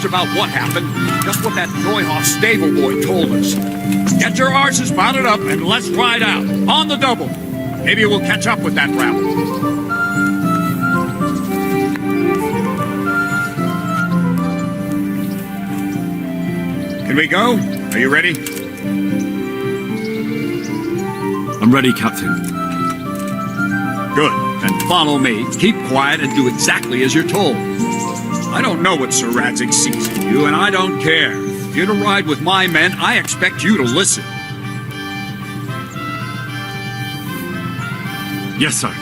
much about what happened, just what that Neuhoff stable boy told us. Get your horses mounted up and let's ride out, on the double. Maybe we'll catch up with that rabble. Can we go? Are you ready? I'm ready, Captain. Good. Then follow me. Keep quiet and do exactly as you're told. I don't know what Sir Radzig sees in you, and I don't care. If you're to ride with my men, I expect you to listen. Yes, sir.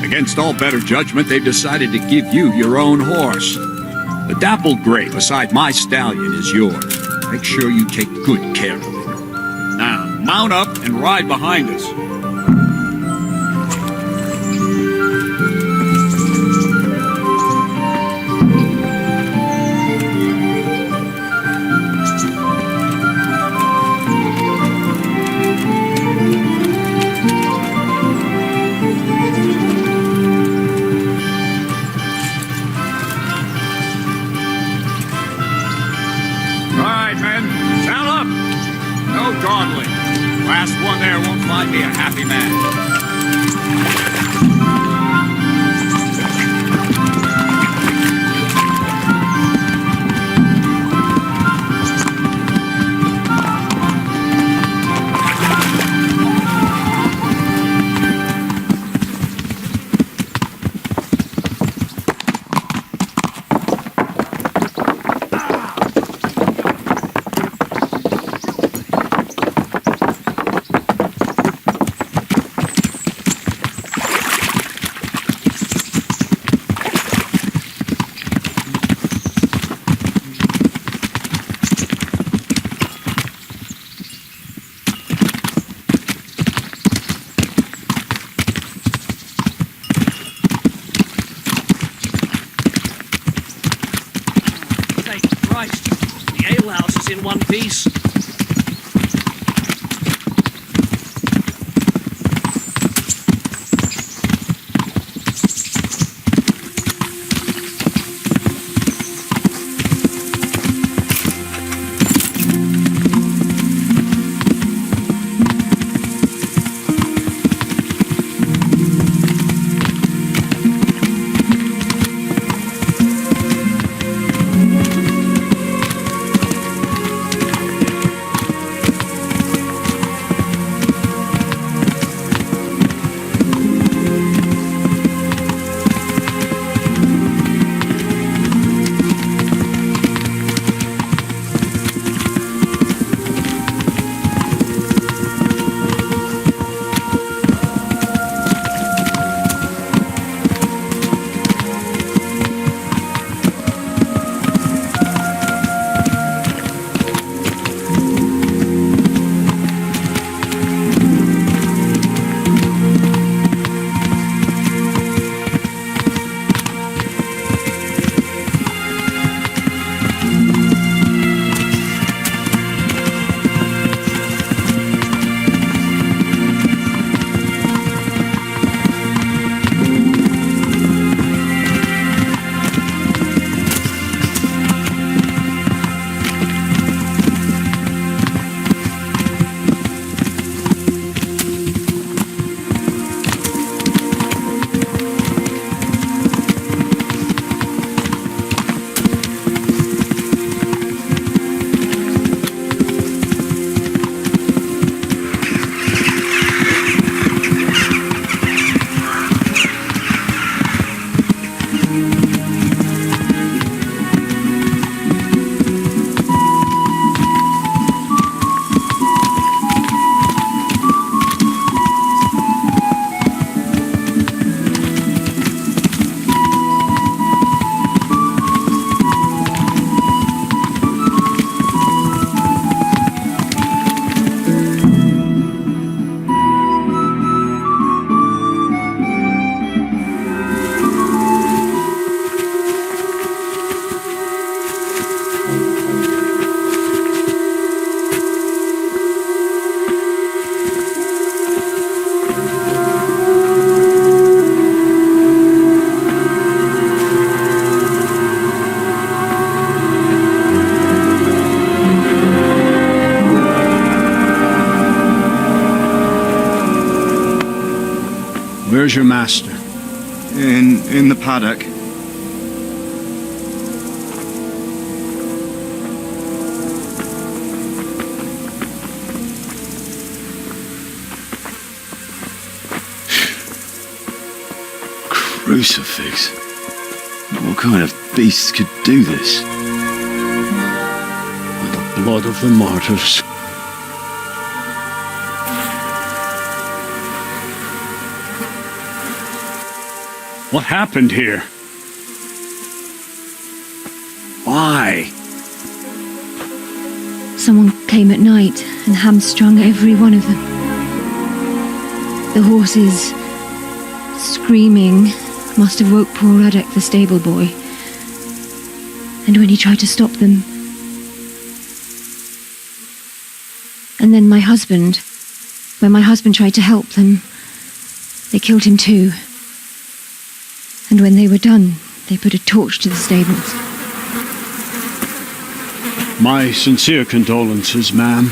Against all better judgment, they've decided to give you your own horse. The dappled gray beside my stallion is yours. Make sure you take good care of it. Now, mount up and ride behind us. Dawdling. Last one there won't find me a happy man. In one piece. Where's your master? In the paddock. Crucifix. What kind of beasts could do this? The blood of the martyrs. What happened here? Why? Someone came at night and hamstrung every one of them. The horses, screaming, must have woke poor Radek, the stable boy. And when he tried to stop them... And then my husband... When my husband tried to help them, they killed him too. And when they were done, they put a torch to the stables. My sincere condolences, ma'am.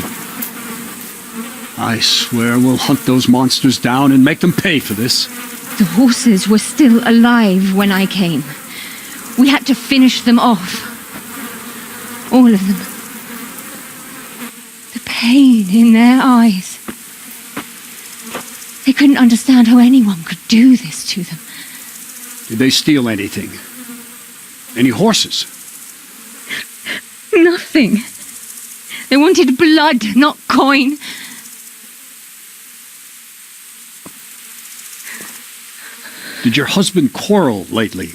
I swear we'll hunt those monsters down and make them pay for this. The horses were still alive when I came. We had to finish them off. All of them. The pain in their eyes. They couldn't understand how anyone could do this to them. Did they steal anything? Any horses? Nothing. They wanted blood, not coin. Did your husband quarrel lately?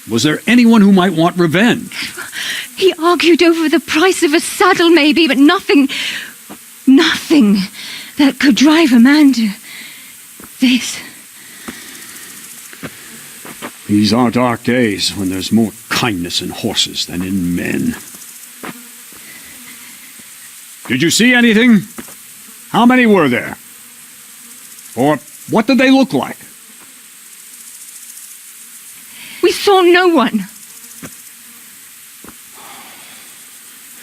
Was there anyone who might want revenge? He argued over the price of a saddle, maybe, but nothing that could drive a man to this. These are dark days when there's more kindness in horses than in men. Did you see anything? How many were there? Or what did they look like? We saw no one.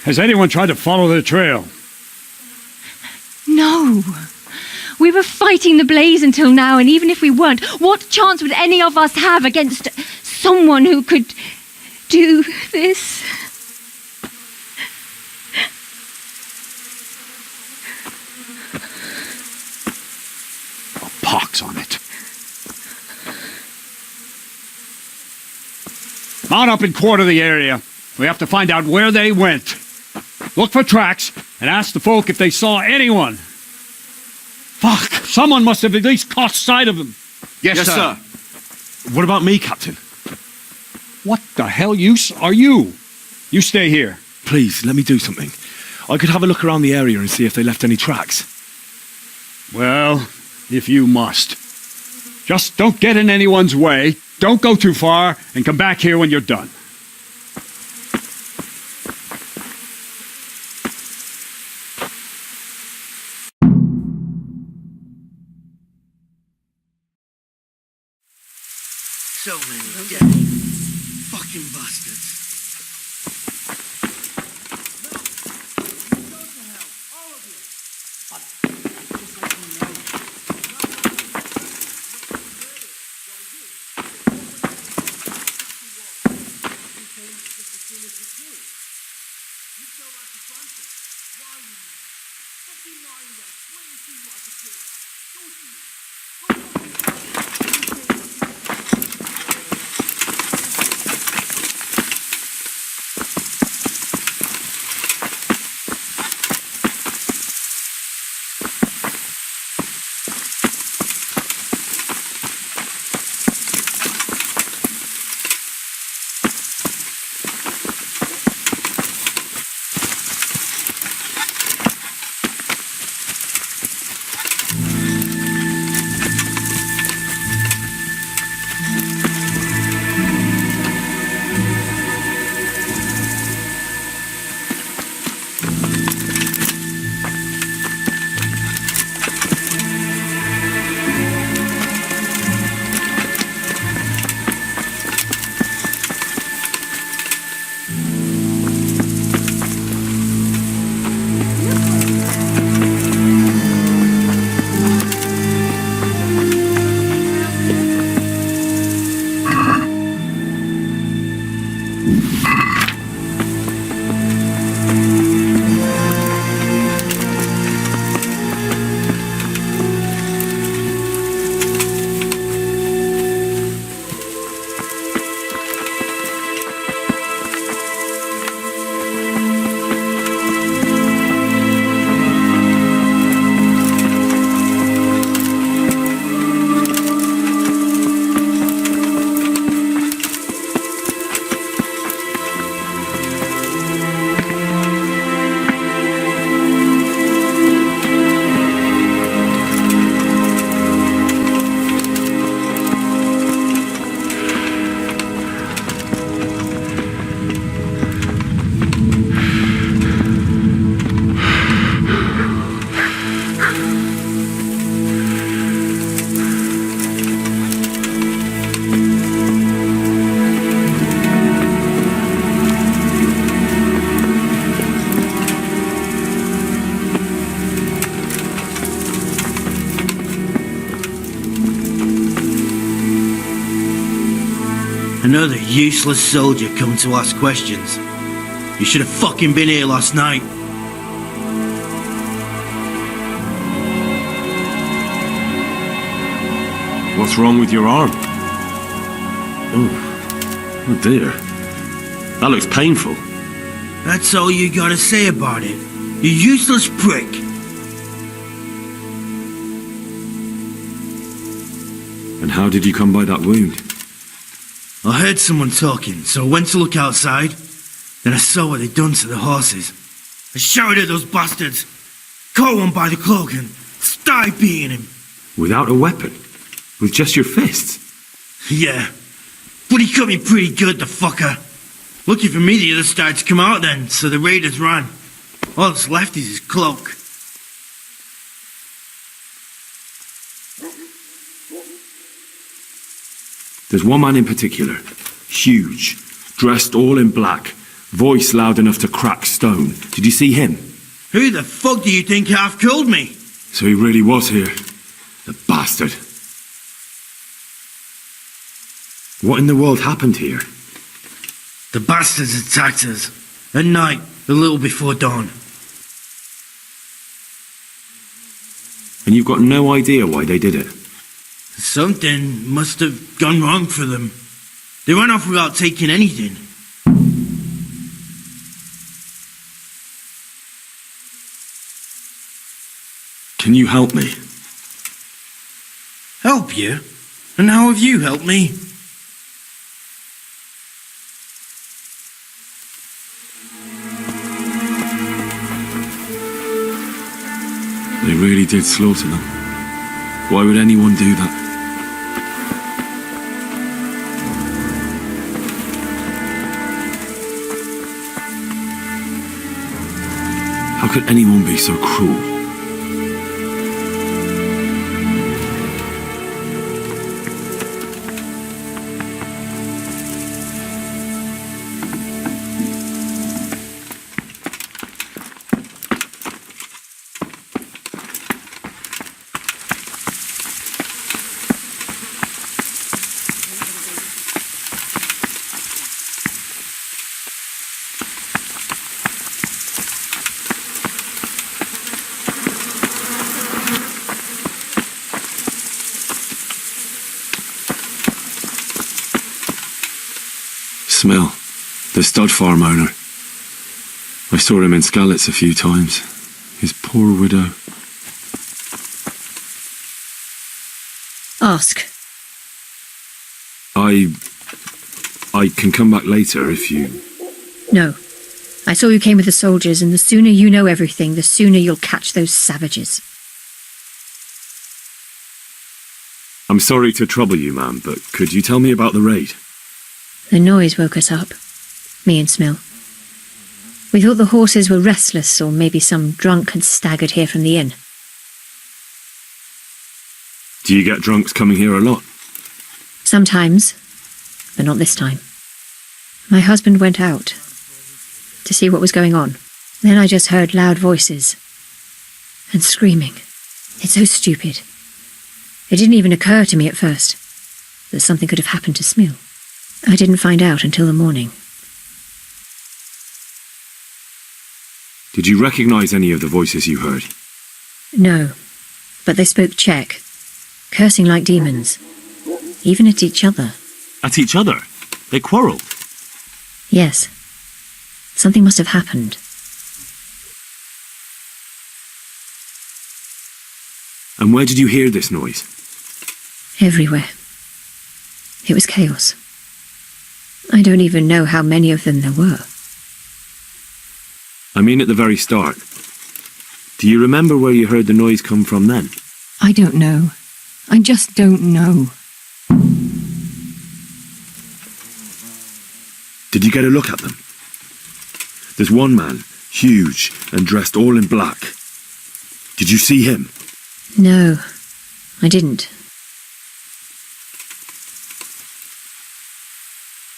Has anyone tried to follow their trail? No. We were fighting the blaze until now, and even if we weren't, what chance would any of us have against someone who could do this? A pox on it. Mount up and quarter the area. We have to find out where they went. Look for tracks and ask the folk if they saw anyone. Fuck! Someone must have at least caught sight of them. Yes, sir. What about me, Captain? What the hell use are you? You stay here. Please, let me do something. I could have a look around the area and see if they left any tracks. Well, if you must. Just don't get in anyone's way, don't go too far, and come back here when you're done. So many dead fucking bastards. Another useless soldier come to ask questions. You should have fucking been here last night. What's wrong with your arm? Oh dear. That looks painful. That's all you gotta say about it. You useless prick. And how did you come by that wound? I heard someone talking, so I went to look outside. Then I saw what they'd done to the horses. I shouted at those bastards, caught one by the cloak and started beating him. Without a weapon? With just your fists? Yeah, but he cut me pretty good, the fucker. Lucky for me, the others started to come out then, so the raiders ran. All that's left is his cloak. There's one man in particular. Huge. Dressed all in black. Voice loud enough to crack stone. Did you see him? Who the fuck do you think half killed me? So he really was here. The bastard. What in the world happened here? The bastards attacked us. At night, a little before dawn. And you've got no idea why they did it? Something must have gone wrong for them. They ran off without taking anything. Can you help me? Help you? And how have you helped me? They really did slaughter them. Why would anyone do that? How could anyone be so cruel? Smell. The stud farm owner. I saw him in Skalitz a few times. His poor widow. Ask. I can come back later if you... No. I saw you came with the soldiers, and the sooner you know everything, the sooner you'll catch those savages. I'm sorry to trouble you, ma'am, but could you tell me about the raid? The noise woke us up. Me and Smill. We thought the horses were restless, or maybe some drunk had staggered here from the inn. Do you get drunks coming here a lot? Sometimes, but not this time. My husband went out to see what was going on. Then I just heard loud voices and screaming. It's so stupid. It didn't even occur to me at first that something could have happened to Smill. I didn't find out until the morning. Did you recognize any of the voices you heard? No, but they spoke Czech, cursing like demons, even at each other. At each other? They quarrelled? Yes. Something must have happened. And where did you hear this noise? Everywhere. It was chaos. I don't even know how many of them there were. I mean at the very start. Do you remember where you heard the noise come from then? I don't know. I just don't know. Did you get a look at them? There's one man, huge and dressed all in black. Did you see him? No, I didn't.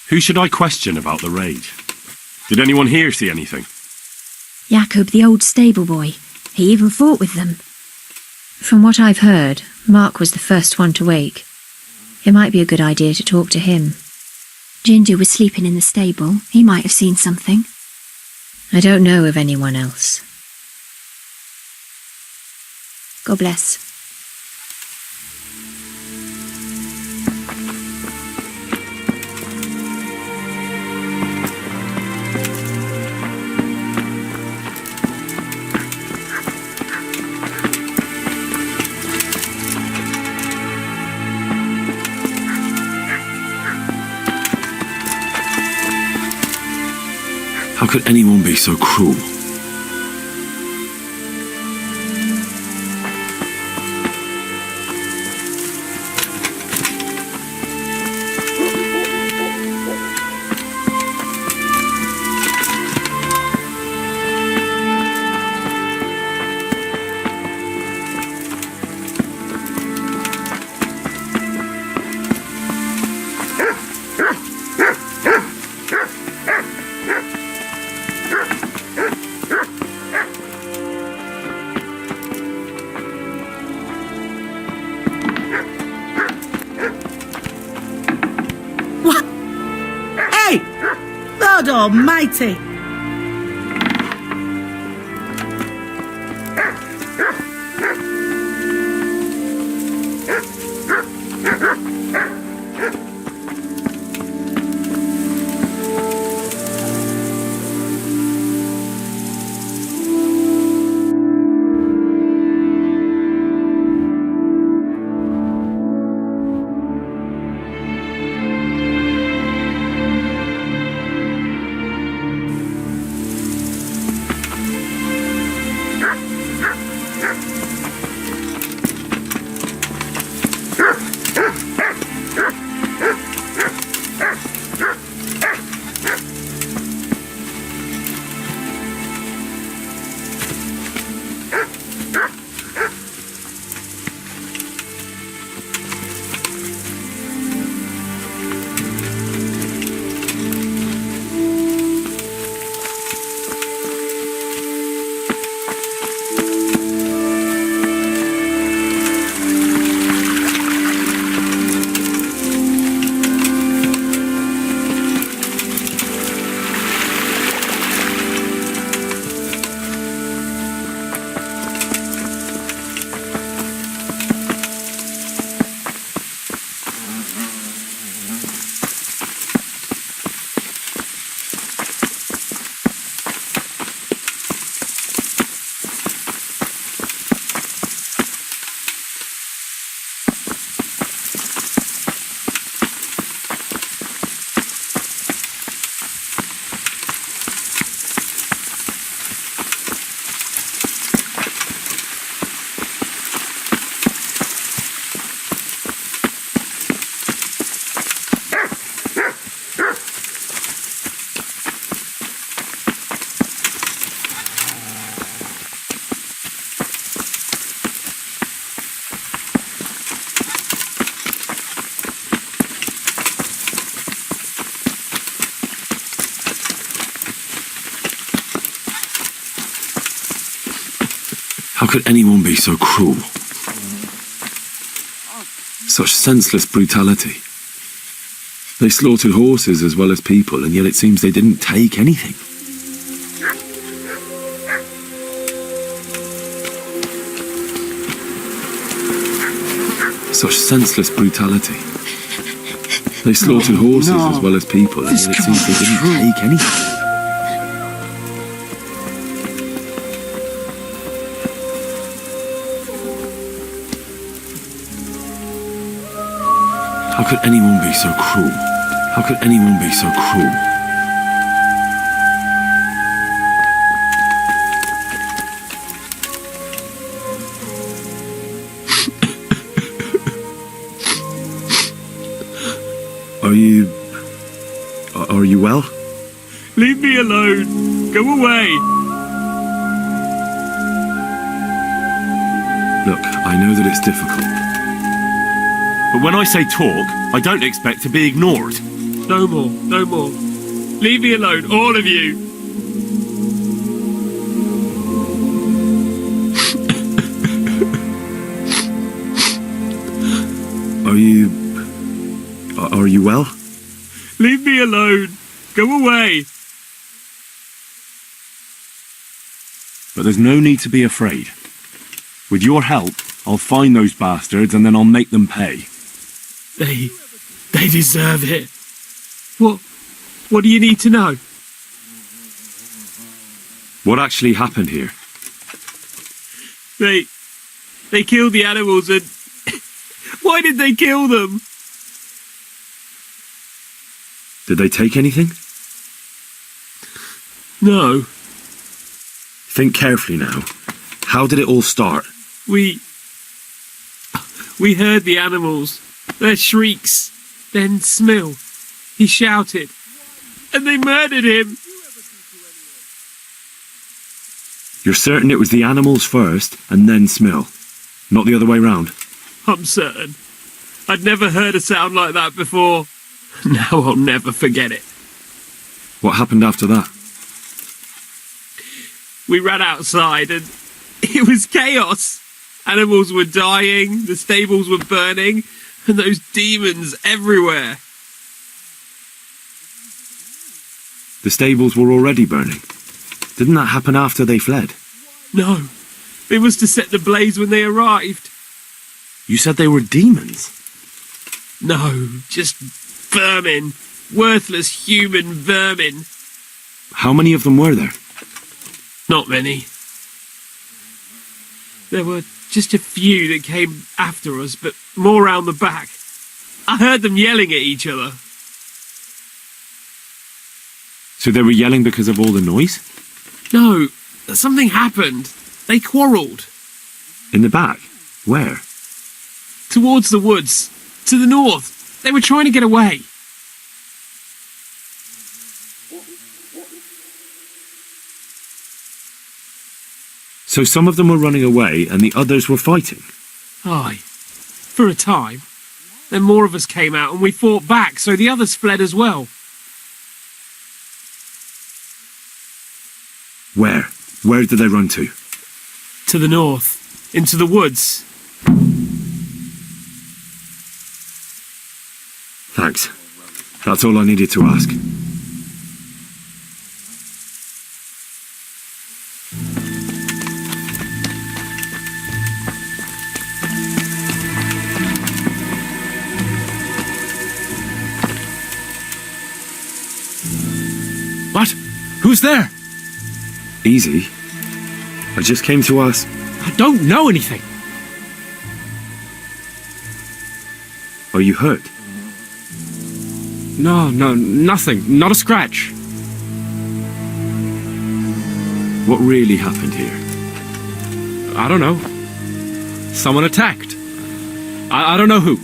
Who should I question about the raid? Did anyone here see anything? Jakob, the old stable boy. He even fought with them. From what I've heard, Mark was the first one to wake. It might be a good idea to talk to him. Ginger was sleeping in the stable. He might have seen something. I don't know of anyone else. God bless. How could anyone be so cruel? God Almighty! How could anyone be so cruel? Such senseless brutality. They slaughtered horses as well as people, and yet it seems they didn't take anything. Such senseless brutality. They slaughtered horses as well as people, and yet it seems they didn't take anything. How could anyone be so cruel? How could anyone be so cruel? Are you well? Leave me alone. Go away. Look, I know that it's difficult. But when I say talk, I don't expect to be ignored. No more, no more. Leave me alone, all of you. Are you well? Leave me alone. Go away. But there's no need to be afraid. With your help, I'll find those bastards and then I'll make them pay. They deserve it. What do you need to know? What actually happened here? They killed the animals and... Why did they kill them? Did they take anything? No. Think carefully now. How did it all start? We heard the animals, their shrieks, then Smill. He shouted, and they murdered him. You're certain it was the animals first and then Smill, not the other way round? I'm certain. I'd never heard a sound like that before. Now I'll never forget it. What happened after that? We ran outside and it was chaos. Animals were dying, the stables were burning, and those demons everywhere. The stables were already burning. Didn't that happen after they fled? No, it was to set the blaze when they arrived. You said they were demons. No, just vermin. Worthless human vermin. How many of them were there? Not many. There were just a few that came after us, but more round the back. I heard them yelling at each other. So they were yelling because of all the noise? No, something happened. They quarrelled. In the back? Where? Towards the woods. To the north. They were trying to get away. So some of them were running away and the others were fighting? Aye. For a time. Then more of us came out and we fought back, so the others fled as well. Where? Where did they run to? To the north. Into the woods. Thanks. That's all I needed to ask. What? Who's there? Easy. I just came to ask. I don't know anything. Are you hurt? No, nothing. Not a scratch. What really happened here? I don't know. Someone attacked. I don't know who.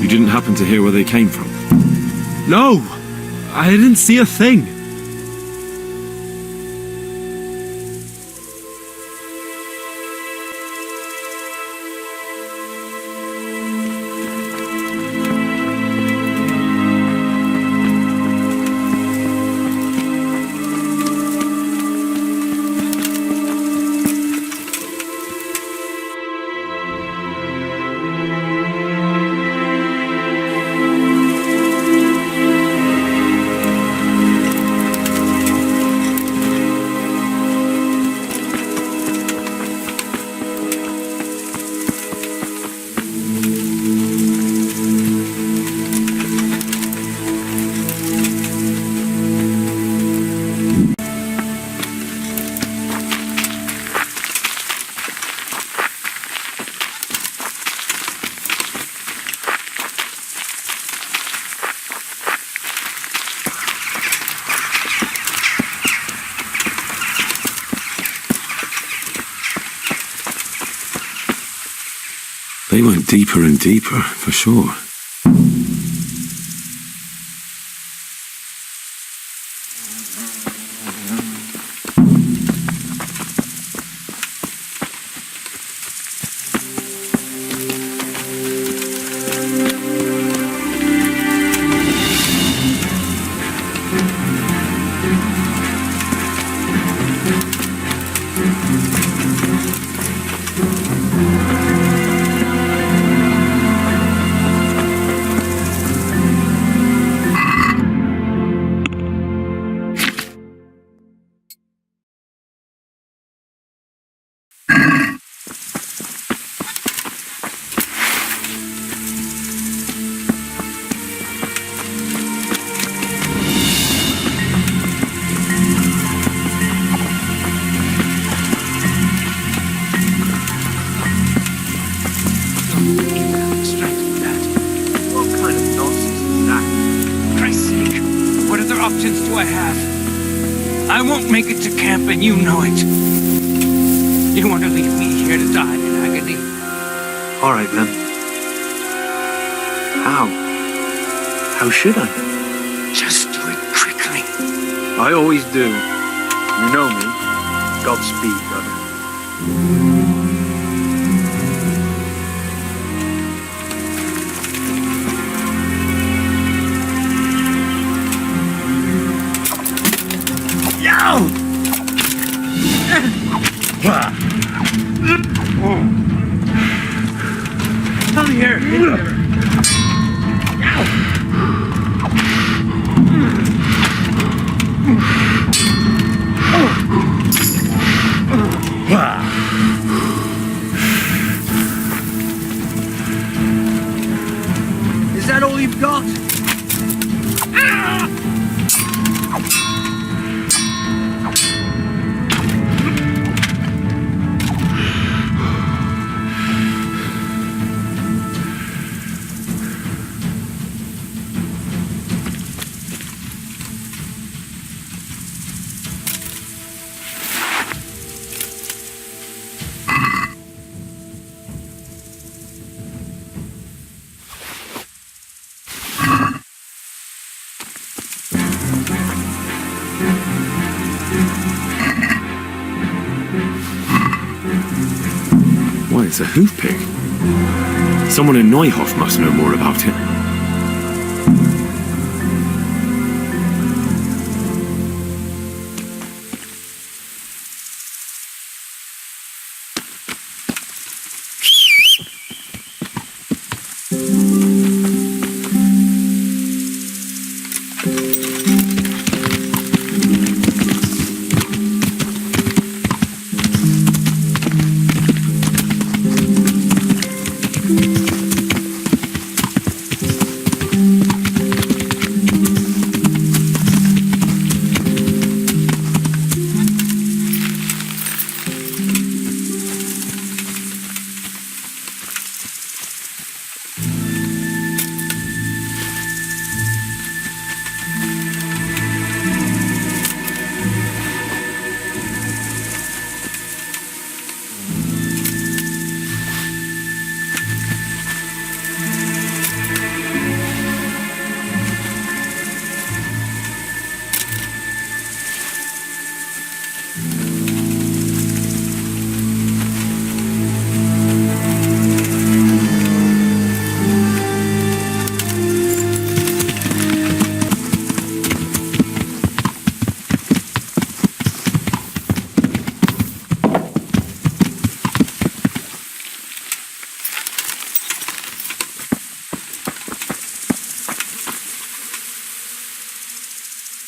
You didn't happen to hear where they came from? No! I didn't see a thing. They went deeper and deeper, for sure. won't make it to camp, and you know it. You want to leave me here to die in agony? All right, then. How? How should I? Just do it quickly. I always do. You know me. Godspeed, brother. Come here. Is that all you've got? Why, it's a hoof pig. Someone in Neuhof must know more about it.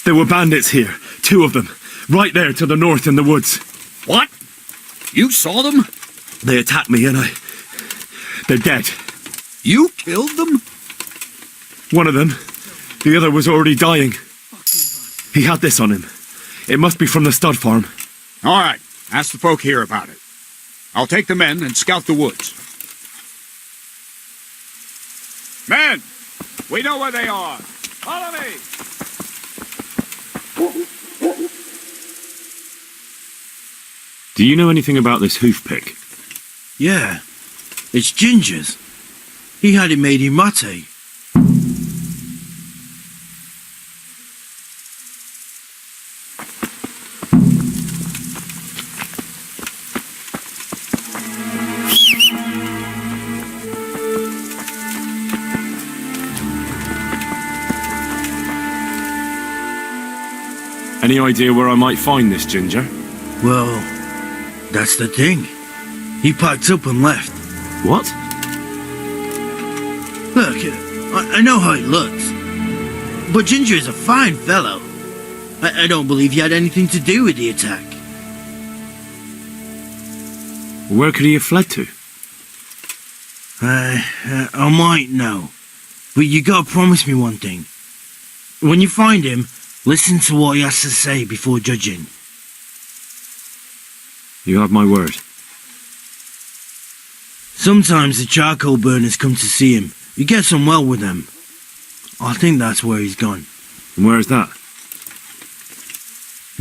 There were bandits here, 2 of them, right there to the north in the woods. What? You saw them? They attacked me and they're dead. You killed them? One of them, the other was already dying. He had this on him. It must be from the stud farm. All right, ask the folk here about it. I'll take the men and scout the woods. Men, we know where they are. Follow me! Do you know anything about this hoof pick? Yeah, it's Ginger's. He had it made in mate. Any idea where I might find this Ginger? Well, that's the thing. He packed up and left. What? Look, I know how he looks. But Ginger is a fine fellow. I don't believe he had anything to do with the attack. Where could he have fled to? I might know. But you gotta promise me one thing. When you find him, listen to what he has to say before judging. You have my word. Sometimes the charcoal burners come to see him. He gets on well with them. I think that's where he's gone. And where is that?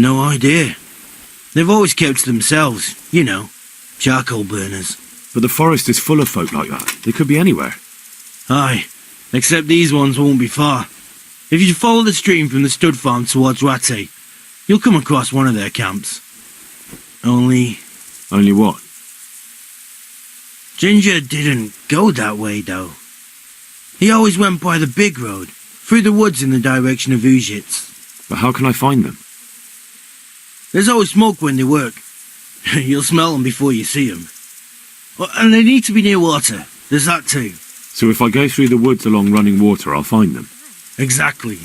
No idea. They've always kept to themselves, you know, charcoal burners. But the forest is full of folk like that. They could be anywhere. Aye, except these ones won't be far. If you follow the stream from the stud farm towards Ratte, you'll come across one of their camps. Only What? Ginger didn't go that way, though. He always went by the big road, through the woods in the direction of Ujits. But how can I find them? There's always smoke when they work. You'll smell them before you see them. And they need to be near water. There's that too. So if I go through the woods along running water, I'll find them. Exactly.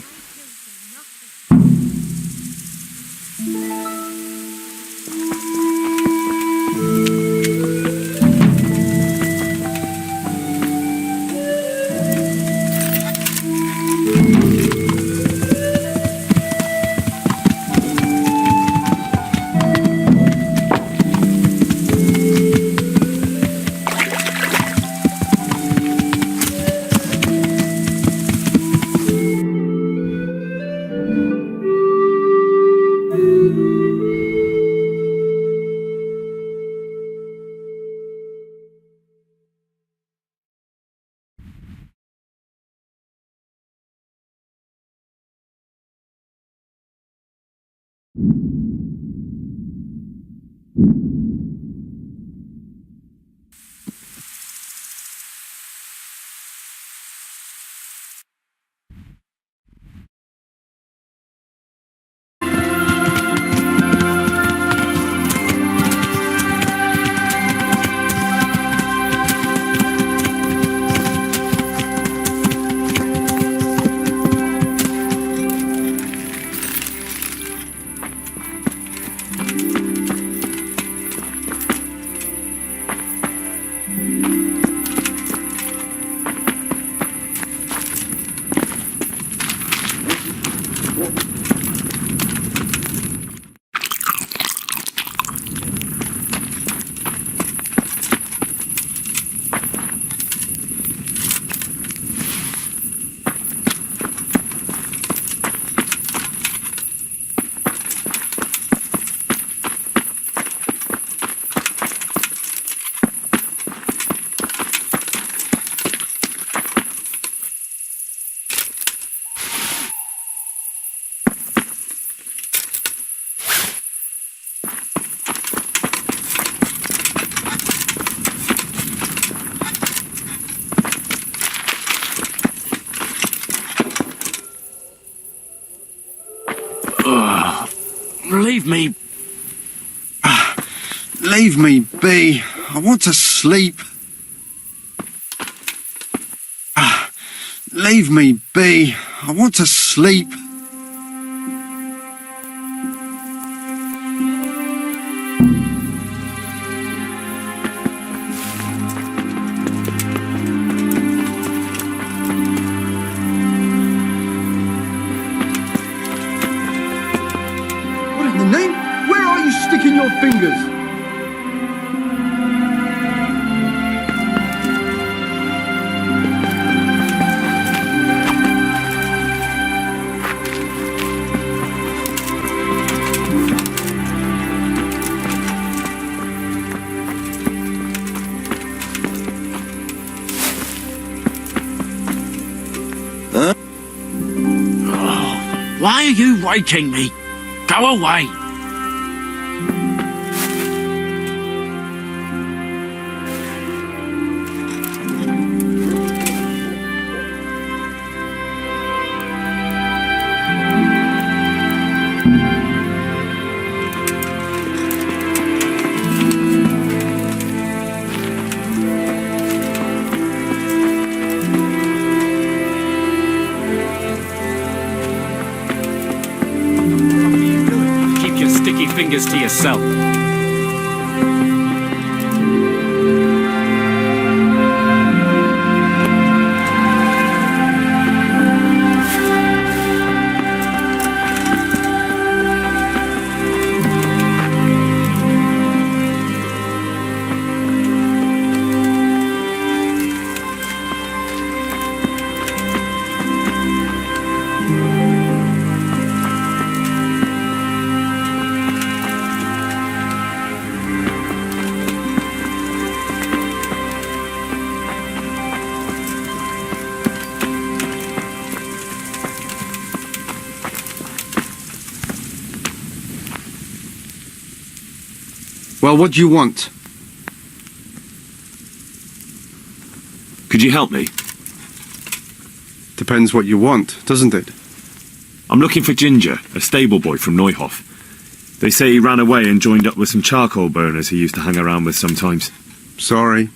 Leave me... Leave me be. I want to sleep. Leave me be. I want to sleep. Where are you sticking your fingers? Huh? Why are you waking me? Go away. Keep your sticky fingers to yourself. Well, what do you want? Could you help me? Depends what you want, doesn't it? I'm looking for Ginger, a stable boy from Neuhof. They say he ran away and joined up with some charcoal burners he used to hang around with sometimes. Sorry,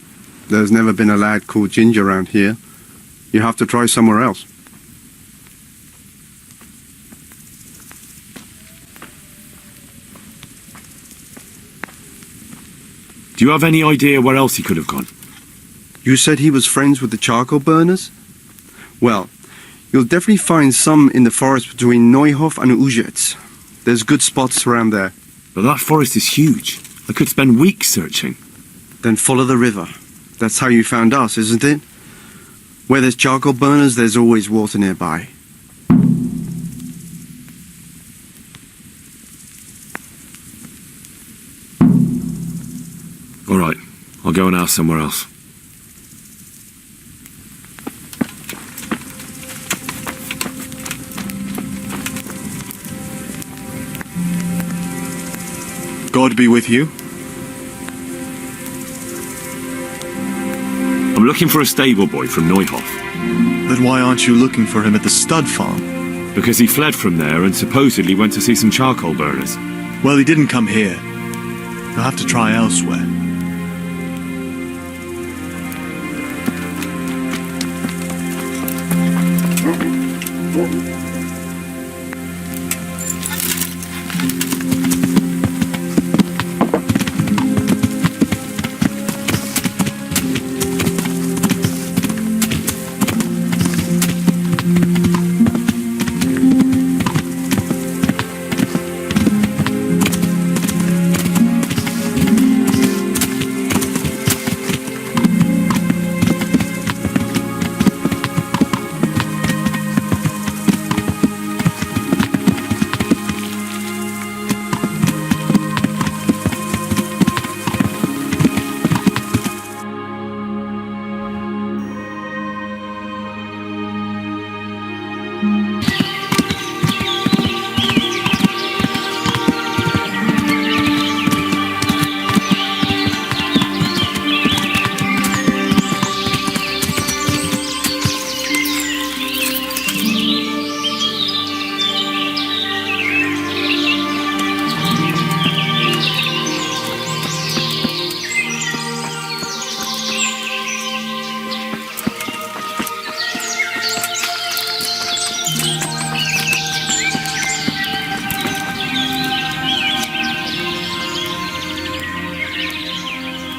there's never been a lad called Ginger around here. You have to try somewhere else. Do you have any idea where else he could have gone? You said he was friends with the charcoal burners? Well, you'll definitely find some in the forest between Neuhof and Ujetz. There's good spots around there. But that forest is huge. I could spend weeks searching. Then follow the river. That's how you found us, isn't it? Where there's charcoal burners, there's always water nearby. All right, I'll go and ask somewhere else. God be with you. I'm looking for a stable boy from Neuhof. Then why aren't you looking for him at the stud farm? Because he fled from there and supposedly went to see some charcoal burners. Well, he didn't come here. You'll have to try elsewhere.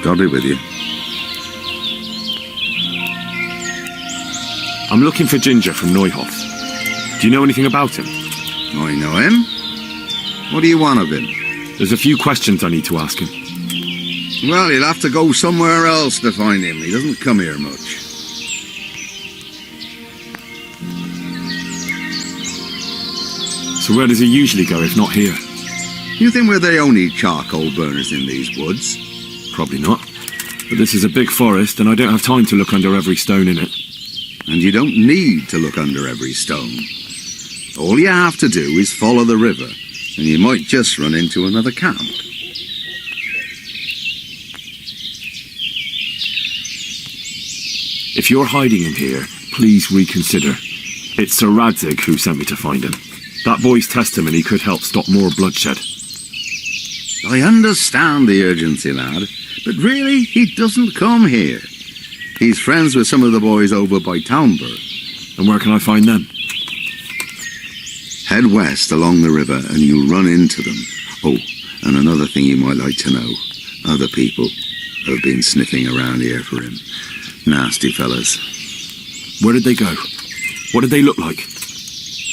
God be with you. I'm looking for Ginger from Neuhof. Do you know anything about him? I know him. What do you want of him? There's a few questions I need to ask him. Well, you'll have to go somewhere else to find him. He doesn't come here much. So where does he usually go if not here? You think we're the only charcoal burners in these woods? Probably not. But this is a big forest and I don't have time to look under every stone in it. And you don't need to look under every stone. All you have to do is follow the river, and you might just run into another camp. If you're hiding him here, please reconsider. It's Sir Radzig who sent me to find him. That boy's testimony could help stop more bloodshed. I understand the urgency, lad, but really, he doesn't come here. He's friends with some of the boys over by Townburg. And where can I find them? Head west along the river and you'll run into them. Oh, and another thing you might like to know. Other people have been sniffing around here for him. Nasty fellas. Where did they go? What did they look like?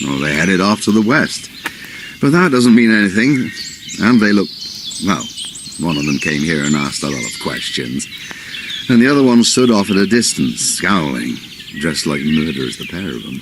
Well, they headed off to the west. But that doesn't mean anything. And they look... well, one of them came here and asked a lot of questions. And the other one stood off at a distance, scowling, dressed like murderers, the pair of them.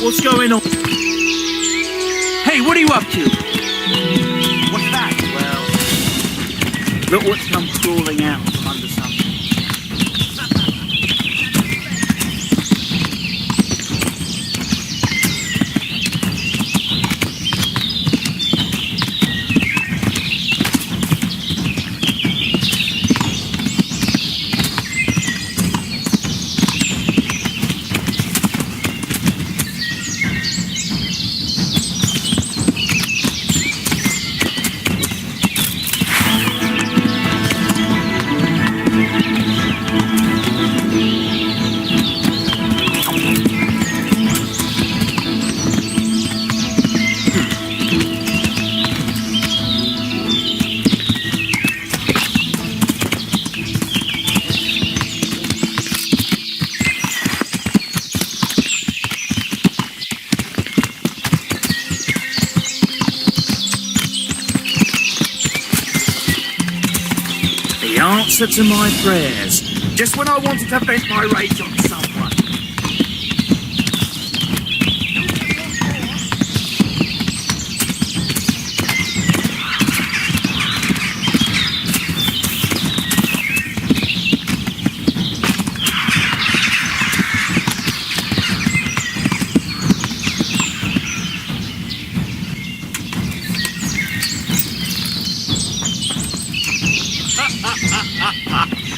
What's going on? Hey, what are you up to? What's that? Well, look what's come crawling out from under something. The answer to my prayers, just when I wanted to vent my rage on someone.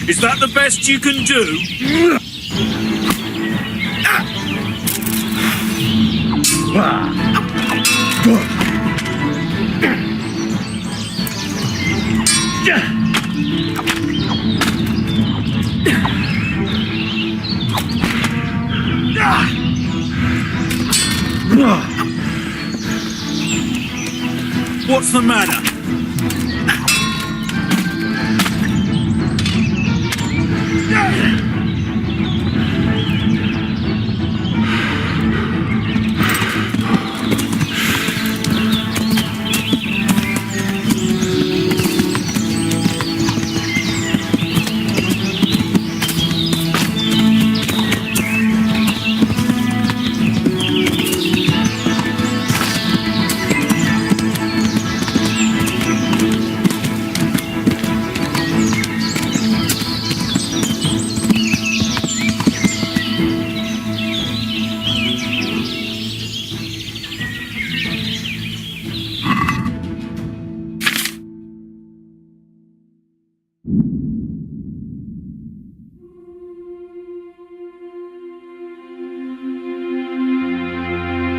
Is that the best you can do? What's the matter?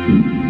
you.